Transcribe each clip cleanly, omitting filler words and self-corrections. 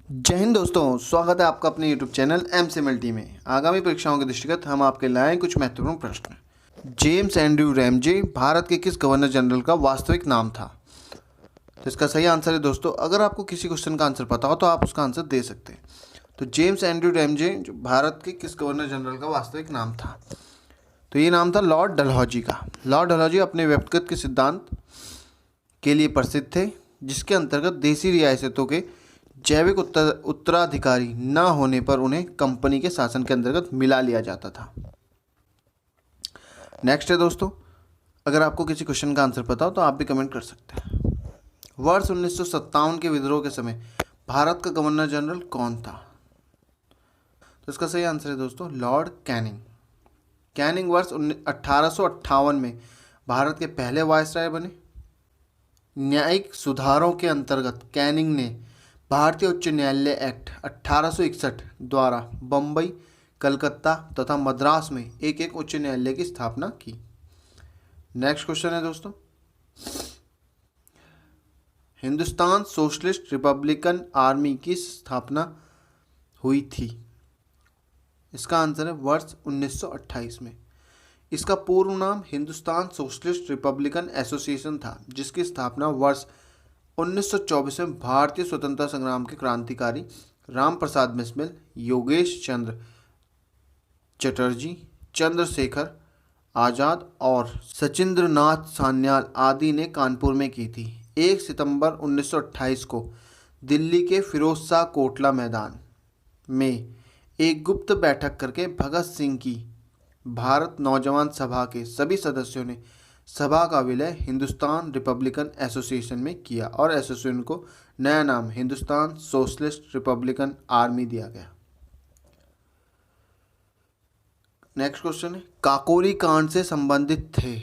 जय हिंद दोस्तों, स्वागत है आपका अपने YouTube चैनल एमसीएमएलटी में। आगामी परीक्षाओं के दृष्टिगत हम आपके लाए हैं कुछ महत्वपूर्ण प्रश्न। जेम्स एंड्रयू रैमजे भारत के किस गवर्नर जनरल का वास्तविक नाम था? तो इसका सही आंसर है दोस्तों, अगर आपको किसी क्वेश्चन का आंसर पता हो तो आप उसका आंसर दे सकते हैं। तो जेम्स एंड्रयू रैमजे जो भारत के किस गवर्नर जनरल का वास्तविक नाम था? तो ये नाम था लॉर्ड डलहौजी का। लॉर्ड डलहौजी अपने व्यक्तिगत के सिद्धांत के लिए प्रसिद्ध थे, जिसके अंतर्गत देसी रियासतों के जैविक उत्तराधिकारी न होने पर उन्हें कंपनी के शासन के अंतर्गत मिला लिया जाता था। नेक्स्ट है दोस्तों, अगर आपको किसी क्वेश्चन का आंसर पता हो तो आप भी कमेंट कर सकते हैं। वर्ष 1957 के विद्रोह के समय भारत का गवर्नर जनरल कौन था? तो इसका सही आंसर है दोस्तों लॉर्ड कैनिंग। कैनिंग वर्ष 1858 में भारत के पहले वायसराय बने। न्यायिक सुधारों के अंतर्गत कैनिंग ने भारतीय उच्च न्यायालय एक्ट 1861 द्वारा बम्बई, कलकत्ता तथा मद्रास में एक एक उच्च न्यायालय की स्थापना की। नेक्स्ट क्वेश्चन है दोस्तों, हिंदुस्तान सोशलिस्ट रिपब्लिकन आर्मी की स्थापना हुई थी? इसका आंसर है वर्ष 1928 में। इसका पूर्व नाम हिंदुस्तान सोशलिस्ट रिपब्लिकन एसोसिएशन था, जिसकी स्थापना वर्ष 1924 में भारतीय स्वतंत्रता संग्राम के क्रांतिकारी राम प्रसाद बिस्मिल, योगेश चंद्र चटर्जी, चंद्रशेखर आज़ाद और सचिंद्र नाथ सान्याल आदि ने कानपुर में की थी। 1 सितंबर 1928 को दिल्ली के फिरोज शाह कोटला मैदान में एक गुप्त बैठक करके भगत सिंह की भारत नौजवान सभा के सभी सदस्यों ने सभा का विलय हिंदुस्तान रिपब्लिकन एसोसिएशन में किया और एसोसिएशन को नया नाम हिंदुस्तान सोशलिस्ट रिपब्लिकन आर्मी दिया गया। नेक्स्ट क्वेश्चन है, काकोरी कांड से संबंधित थे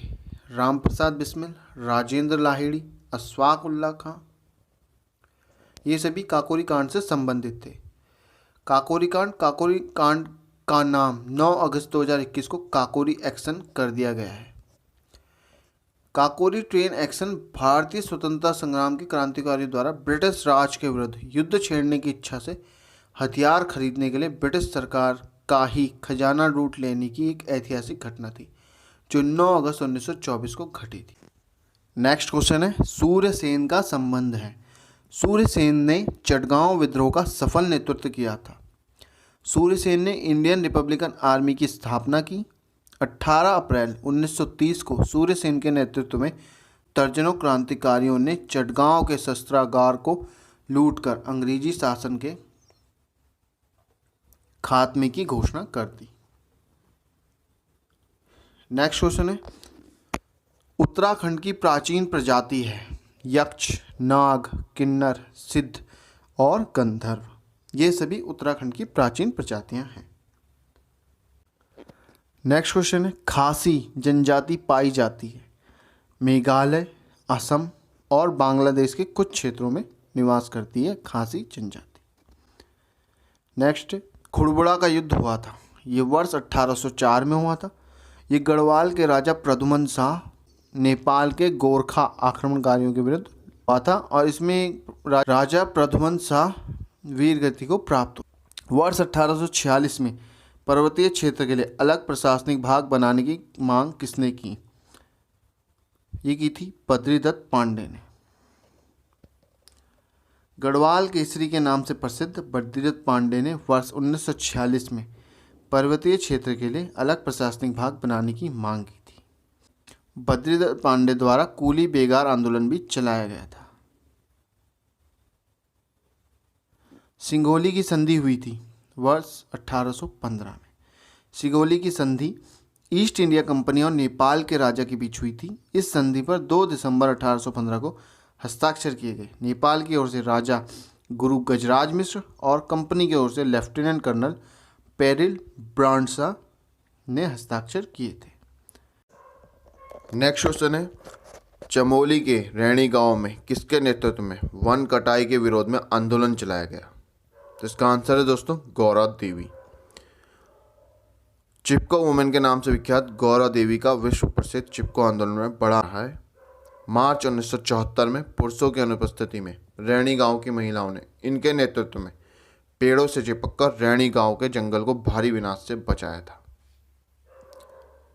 राम प्रसाद बिस्मिल, राजेंद्र लाहिड़ी, अशफाक उल्लाह खां। ये सभी काकोरी कांड से संबंधित थे। काकोरी कांड का नाम 9 अगस्त 2021 को काकोरी एक्शन कर दिया गया है। काकोरी ट्रेन एक्शन भारतीय स्वतंत्रता संग्राम के क्रांतिकारियों द्वारा ब्रिटिश राज के विरुद्ध युद्ध छेड़ने की इच्छा से हथियार खरीदने के लिए ब्रिटिश सरकार का ही खजाना लूट लेने की एक ऐतिहासिक घटना थी, जो 9 अगस्त 1924 को घटी थी। नेक्स्ट क्वेश्चन है, सूर्यसेन का संबंध है। सूर्यसेन ने चटगांव विद्रोह का सफल नेतृत्व किया था। सूर्यसेन ने इंडियन रिपब्लिकन आर्मी की स्थापना की। 18 अप्रैल 1930 को सूर्यसेन के नेतृत्व में दर्जनों क्रांतिकारियों ने चटगांव के शस्त्रागार को लूटकर अंग्रेजी शासन के खात्मे की घोषणा कर दी। नेक्स्ट क्वेश्चन है, उत्तराखंड की प्राचीन प्रजाति है यक्ष, नाग, किन्नर, सिद्ध और गंधर्व। ये सभी उत्तराखंड की प्राचीन प्रजातियां हैं। नेक्स्ट क्वेश्चन है, खासी जनजाति पाई जाती है मेघालय, असम और बांग्लादेश के कुछ क्षेत्रों में निवास करती है खासी जनजाति। नेक्स्ट, खुड़बुड़ा का युद्ध हुआ था, ये वर्ष 1804 में हुआ था। ये गढ़वाल के राजा प्रद्युम्न शाह नेपाल के गोरखा आक्रमणकारियों के विरुद्ध हुआ था और इसमें राजा प्रद्युम्न शाह वीर गति को प्राप्त हुआ। वर्ष 1846 में पर्वतीय क्षेत्र के लिए अलग प्रशासनिक भाग बनाने की मांग किसने की? ये की थी बद्रीदत्त पांडे ने। गढ़वाल केसरी के नाम से प्रसिद्ध बद्रीदत्त पांडे ने वर्ष 1946 में पर्वतीय क्षेत्र के लिए अलग प्रशासनिक भाग बनाने की मांग की थी। बद्रीदत्त पांडे द्वारा कूली बेगार आंदोलन भी चलाया गया था। सिंगोली की संधि हुई थी वर्ष 1815 में। सिंगोली की संधि ईस्ट इंडिया कंपनी और नेपाल के राजा के बीच हुई थी। इस संधि पर 2 दिसंबर 1815 को हस्ताक्षर किए गए। नेपाल की ओर से राजा गुरु गजराज मिश्र और कंपनी की ओर से लेफ्टिनेंट कर्नल पेरिल ब्रांडसा ने हस्ताक्षर किए थे। नेक्स्ट क्वेश्चन है, चमोली के रैणी गांव में किसके नेतृत्व में वन कटाई के विरोध में आंदोलन चलाया गया? तो इसका आंसर है दोस्तों गौरा देवी। चिपको वुमेन के नाम से विख्यात गौरा देवी का विश्व प्रसिद्ध चिपको आंदोलन में बड़ा रहा है। मार्च 1974 में पुरुषों की अनुपस्थिति में रैणी गांव की महिलाओं ने इनके नेतृत्व में पेड़ों से चिपककर रैणी गांव के जंगल को भारी विनाश से बचाया था?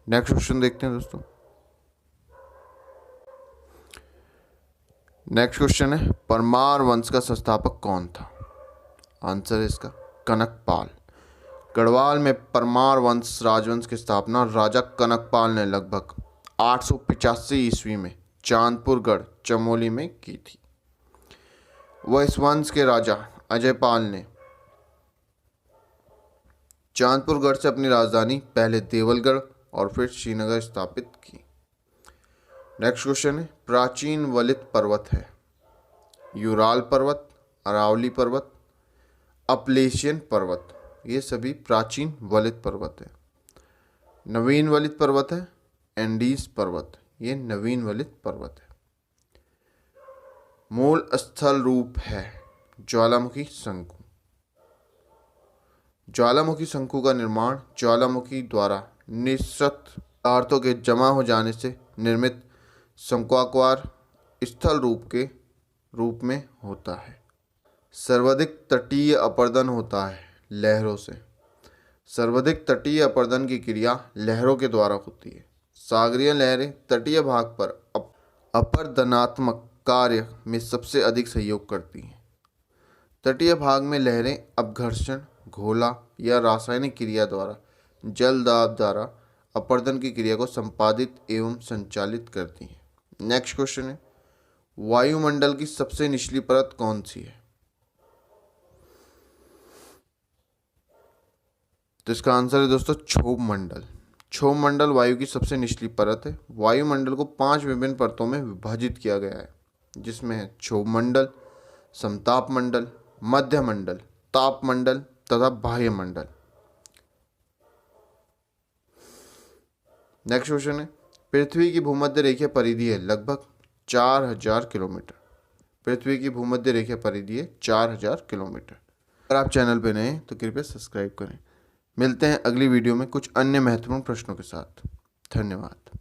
नेक्स्ट क्वेश्चन देखते हैं दोस्तों। नेक्स्ट क्वेश्चन है, परमार वंश का संस्थापक कौन था? आंसर है इसका कनकपाल। गढ़वाल में परमार वंश राजवंश की स्थापना राजा कनकपाल ने लगभग 885 ईस्वी में चांदपुरगढ़ चमोली में की थी। वह इस वंश के राजा अजयपाल ने चांदपुरगढ़ से अपनी राजधानी पहले देवलगढ़ और फिर श्रीनगर स्थापित की। नेक्स्ट क्वेश्चन है, प्राचीन वलित पर्वत है? यूराल पर्वत, अरावली पर्वत, अपलेशियन पर्वत, ये सभी प्राचीन वलित पर्वत है। नवीन वलित पर्वत है एंडीज पर्वत, ये नवीन वलित पर्वत है। मूल स्थल रूप है ज्वालामुखी शंकु। ज्वालामुखी शंकु का निर्माण ज्वालामुखी द्वारा निःसृत पदार्थों के जमा हो जाने से निर्मित शंक्वाकार स्थल रूप में होता है। सर्वाधिक तटीय अपरदन होता है लहरों से। सर्वाधिक तटीय अपरदन की क्रिया लहरों के द्वारा होती है। सागरीय लहरें तटीय भाग पर अपरदनात्मक कार्य में सबसे अधिक सहयोग करती हैं। तटीय भाग में लहरें अपघर्षण, घोला या रासायनिक क्रिया द्वारा जल दाब द्वारा अपरदन की क्रिया को संपादित एवं संचालित करती हैं। नेक्स्ट क्वेश्चन है, वायुमंडल की सबसे निचली परत कौन सी है? तो इसका आंसर है दोस्तों क्षोभ मंडल। क्षोभ मंडल वायु की सबसे निचली परत है। वायुमंडल को 5 विभिन्न परतों में विभाजित किया गया है, जिसमें है क्षोभ मंडल, समताप मंडल, मध्य मंडल, ताप मंडल तथा बाह्य मंडल। नेक्स्ट क्वेश्चन है, पृथ्वी की भूमध्य रेखीय परिधि है लगभग 4000 किलोमीटर। पृथ्वी की भूमध्य रेखीय परिधि है 4000 किलोमीटर। अगर आप चैनल पर नए हैं तो कृपया सब्सक्राइब करें। मिलते हैं अगली वीडियो में कुछ अन्य महत्वपूर्ण प्रश्नों के साथ। धन्यवाद।